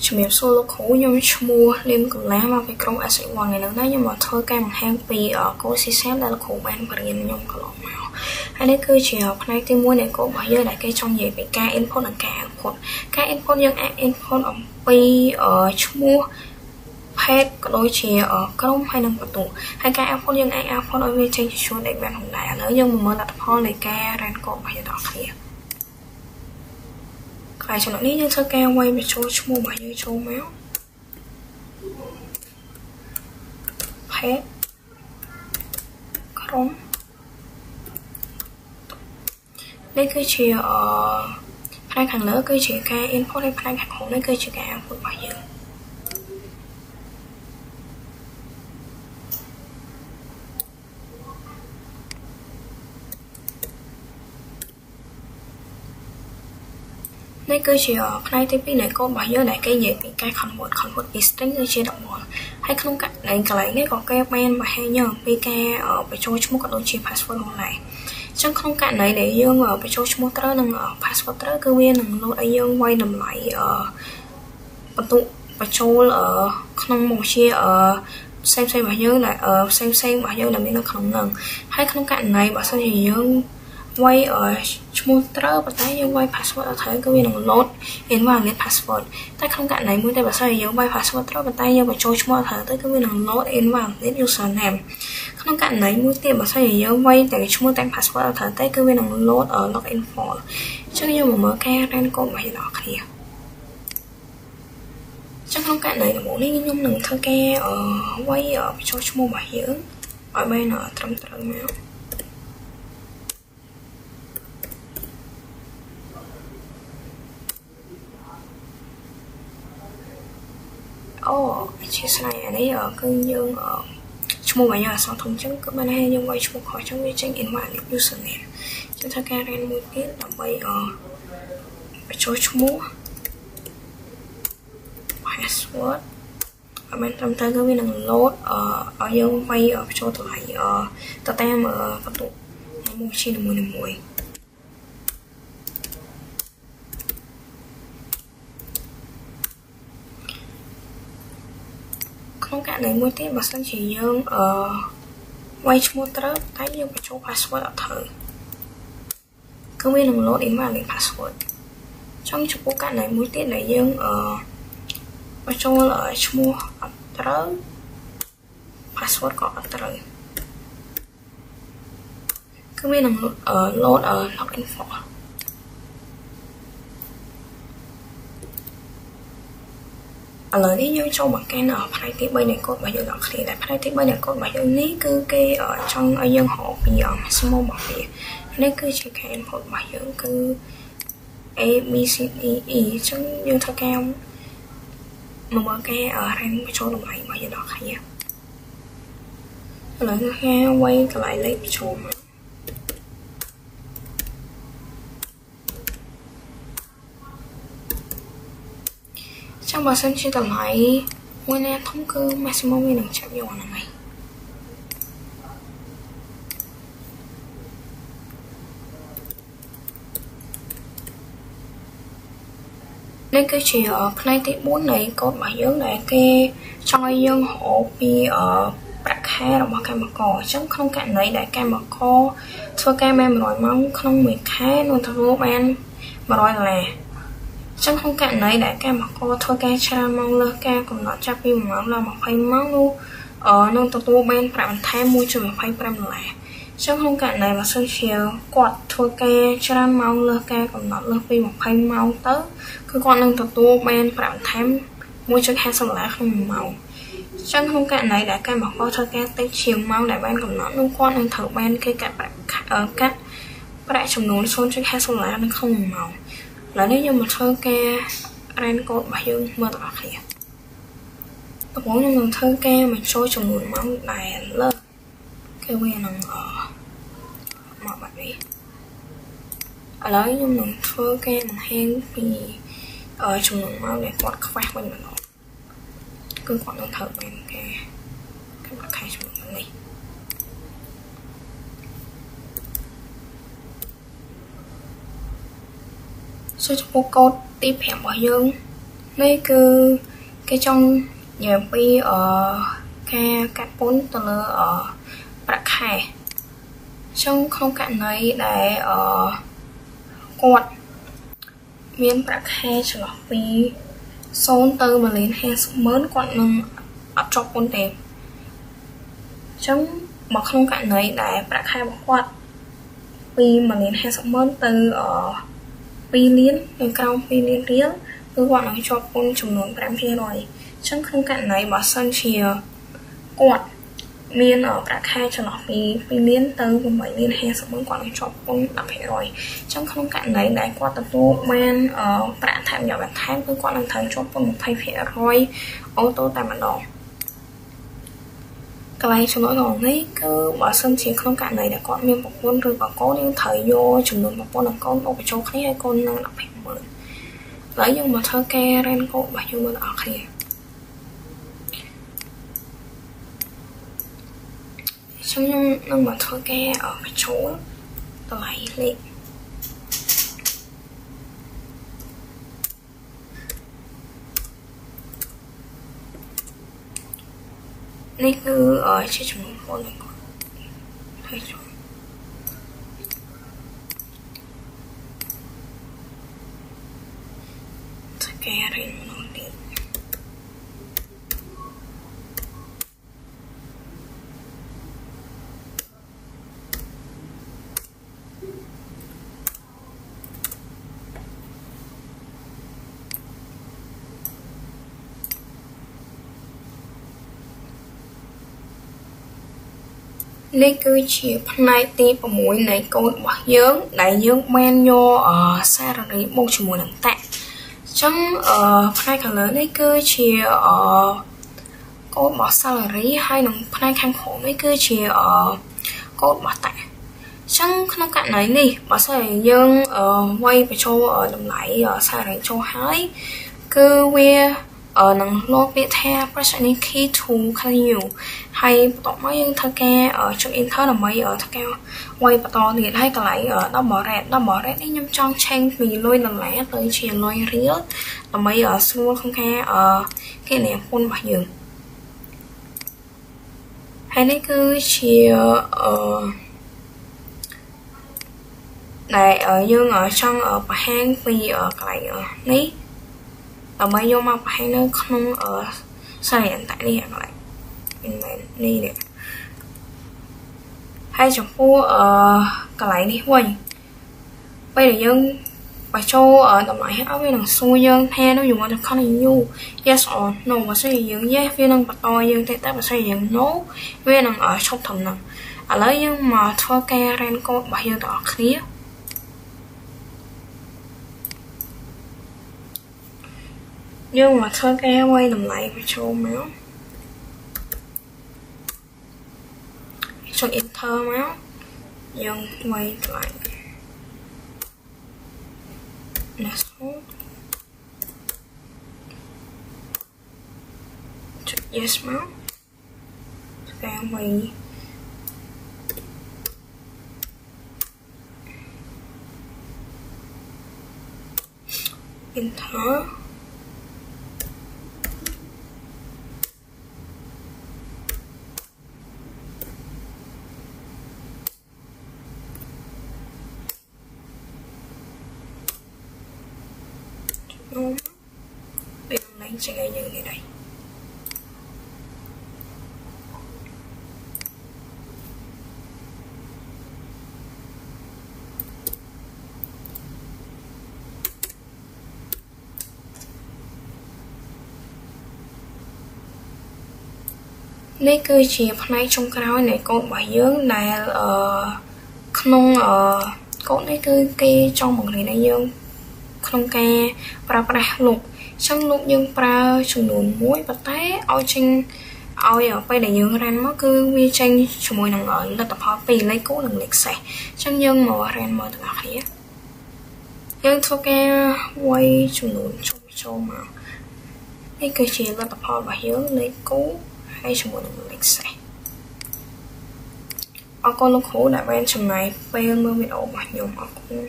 ជំរាបសួរលោកគ្រូខ្ញុំឈ្មោះលៀនកុលាមកពីក្រុម S1 ថ្ងៃនេះខ្ញុំមកធ្វើការបង្ហាញពីកូដ system ដែលលោកគ្រូបានបរៀនខ្ញុំកន្លងមកហើយនេះគឺជាផ្នែកទី1នៃកូដរបស់យើងដែលគេចង់និយាយពីការ input និងការ output ការ input យើងអាច input អំពីឈ្មោះ page ក៏ដូចជាក្រុមហើយនិងបន្ទុកហើយការ output យើងអាច output ឲ្យវាចេញជាជួរដេកបានផងដែរឥឡូវយើងមកមើលលទ្ធផលនៃការ run កូដរបស់យើងដល់គ្នាហើយចំណុចនេះយើងធ្វើការវាយបញ្ចូលឈ្មោះរបស់យើងចូលមក page ក្រុមនេះគឺជាផ្នែកខាងលើគឺជាការ input ហើយផ្នែកខាងក្រោមនេះគឺជាការ output របស់យើងនេះគឺជាផ្នែកទី2នៃកូដរបស់យើងដែលគេនិយាយពីការ convert ពី string ទៅជា double ហើយក្នុងកន្លែងនេះក៏គេបានបង្ហាញយើងអំពីការបញ្ចូលឈ្មោះក៏ដូចជា password ផងដែរអញ្ចឹងក្នុងករណីដែលយើងបញ្ចូលឈ្មោះត្រូវនិង password ត្រូវគឺវានឹងលោតឲ្យយើងវាយតម្លៃបន្ទុកបញ្ចូលក្នុងមុខវិជ្ជាផ្សេងៗរបស់យើងដែលផ្សេងរបស់យើងដែលមាននៅក្នុងហ្នឹងហើយក្នុងករណីបើសិនជាយើងវាយឈ្មោះត្រូវប៉ុន្តែយើងវាយ password អត់ត្រូវគឺវានឹង load invalid password តែក្នុងករណីមួយទេបើសិនជាយើងវាយ password ត្រូវប៉ុន្តែយើងបញ្ចូលឈ្មោះអត់ត្រូវទៅគឺវានឹង load invalid username ក្នុងករណីមួយទៀតបើសិនជាយើងវាយតែឈ្មោះទាំង password អត់ត្រូវទេគឺវានឹង load login form អញ្ចឹងយើងមកមើលការ run កូដរបស់យើងដល់គ្នាចឹងក្នុងករណីដំបូងនេះខ្ញុំនឹងធ្វើការវាយបញ្ចូលឈ្មោះរបស់យើងឲ្យបានត្រឹមត្រូវមកជាស្នៃអានេះគឺយើងឈ្មោះរបស់យើងអក្សរធំចឹងគឺបានឲ្យយើងវាយឈ្មោះខុសចឹងវាចេញ invalid username ចឹងធ្វើការ run មួយទៀតដើម្បីបញ្ចូលឈ្មោះ password ឲ្យបានត្រឹមត្រូវគឺវានឹង load ឲ្យយើងវាយបញ្ចូលតម្លៃទៅតាមបន្ទុកមួយវិជ្ជានីមួយក្នុងករណីមួយទៀតបើសិនជាយើងវាយឈ្មោះត្រូវតែយើងបញ្ចូល password អត់ត្រូវគឺវានឹង load invalid password ចង់ចំពោះករណីមួយទៀតដែលយើងបញ្ចូលឈ្មោះអត់ត្រូវ password ក៏អត់ត្រូវគឺវានឹង load login formឥឡូវនេះយើងចូលមកកាន់ផ្នែកទី3នៃកូដរបស់យើងដល់គ្នាតែផ្នែកទី3នៃកូដរបស់យើងនេះគឺគេចង់ឲ្យយើងរកពី maximum របស់វានេះគឺជាការ input របស់យើងគឺ A B C D E អញ្ចឹងយើងធ្វើការមកមើលការ run បញ្ចូលតម្លៃរបស់យើងដល់គ្នាឥឡូវគេវាយតម្លៃលេខបញ្ចូលមកចាំបើសិនជាតម្លៃមួយណាធំគឺ maximum វានឹងចាប់យកអាហ្នឹងហើយនេះគឺជាផ្នែកទី4នៃកូដរបស់យើងដែលគេចង់ឲ្យយើងរកពីប្រាក់ខែរបស់កម្មករអញ្ចឹងក្នុងករណីដែលកម្មករធ្វើការបាន100ម៉ោងក្នុងមួយខែនឹងទទួលបាន$100ចឹងក្នុងករណីដែលកម្មករធ្វើការច្រើនម៉ោងលើសការកំណត់ចាប់ពី1ម៉ោងដល់20ម៉ោងនោះនឹងទទួលបានប្រាក់បន្ថែម $1.25 ចឹងក្នុងករណីបើសិនជាគាត់ធ្វើការច្រើនម៉ោងលើសការកំណត់លើសពី20ម៉ោងទៅគឺគាត់នឹងទទួលបានប្រាក់បន្ថែម $1.50 ក្នុង1ម៉ោងចឹងក្នុងករណីដែលកម្មករធ្វើការតិចជាងម៉ោងដែលបានកំណត់នោះគាត់នឹងត្រូវបានគេកាត់ប្រាក់ចំនួន $0.50 នៅក្នុង1ម៉ោងឥឡូវនេះយើងមកធ្វើការ run កូដរបស់យើងមើលទាំងអស់គ្នាដំបូងខ្ញុំនឹងធ្វើការបញ្ចូលចំនួនម៉ោងដែលលើសគឺវានឹងមកបែបនេះឥឡូវខ្ញុំនឹងធ្វើការបង្ហាញពីចំនួនម៉ោងដែលគាត់ខ្វះវិញម្ដងគឺគាត់នឹងត្រូវបានការកាត់ខែចំនួននេះចំពោះកូដទី5របស់យើង đây cứ cái trong giờ pi ở cái bốn từ ở bạc khai trong không cạn này để ở quạt miếng bạc khai cho nó pi xôn từ mà lên hay mớn quạt nâng ập cho bốn tiền trong mà không cạn này để bạc khai một quạt pi mà lên hay mớn từ ở pi liên lên cao pi liên riết cứ quạt nó cho bốn chùm nón bạc kia rồi trong không cạn này bà sân chìa quạt miên ở bạc khai cho nó pi liên từ và mấy liên hay mớn quạt nó cho bốn đập hệ rồi trong không cạn này để quạt tập tu men ở bạc tham nhỏ bạc tham cứ quạt làm thành cho bốn một phay hệ rồi ô tô tại mặt đỏ cái này chúng nó rồi đấy cứ bỏ sân chỉ không cạn này để có miếng bọc quân rồi bảo có những thời vô chúng nó bọc quân là con ô châu thấy hay con đang đọc hình mượn lấy nhưng mà thơ ke ren cô bao nhiêu mà ở kia trong nhưng mà thơ ke ở cái chỗ lấy lên này cứ ở trên chúng con này thấy chưa cái này nó đi này cứ chỉ này tí vào mũi này câu bỏ dướng đại dương men vô ở xa rồi một chỉ mùi nặng tạ trong hai cả lớn này cứ chỉ ở câu bỏ xa là rí hai nồng hai khăn khổ mấy cứ chỉ ở câu bỏ tạ trong không cạn này đi bỏ xa là dương quay về châu ở đồng lại ở xa rồi châu hái cứ quê ở nằng lô biết theo bác sĩ nên khi thù khá nhiều hay tổng mấy những thơ ke ở trong in thơ là mấy ở thơ keo quay và to thì hay cả lại ở đó bỏ rẹt đi nhâm trong tranh vì lôi lần lẽ tới chỉ lôi riết là mấy ở xua không ke ở cái này phun bảo dường hay đấy cứ chỉ này ở dương ở trong ở bà hang vì ở cái ở ní ở mấy vô mà hay nó không ở sao hiện tại đi lại mình đi nè hay chồng phu ở cái lại đi quay bây giờ dân bà châu ở tầm lại hết với thằng xui dân he nó dùng ở được con này nhu yes or no và xây dựng yes với năng bà to dân tây bà xây dựng nấu với năng ở trong thầm nè ở lấy nhưng mà thua ke ren cô bà dân đỏ khía nhưng mà thơ ke quay làm lại và show máu cho enter máu dần quay lại là số chọn yes máu ke quay enter bây giờ lấy sẽ ngay như thế này này cứ chỉ này trong cái này con bảo dưỡng này không con này cứ cái trong một này dương không ke pra lục trong lúc dương pra chủng nụ muối và té oi trên oi ở đây để dương ran mất cứ vi tranh chủng mùi nằng ở là tập hợp vì lấy cố đừng lịch sẻ trong dương màu ran màu từ nào hết dương thô ke quay chủng nụ trong châu mà cái cơ chế là tập hợp và dương lấy cố hay chủng mùi nằng lịch sẻ ở con lúc khổ đại bên chủng này bên mưa bị ổ mà nhiều mà cũng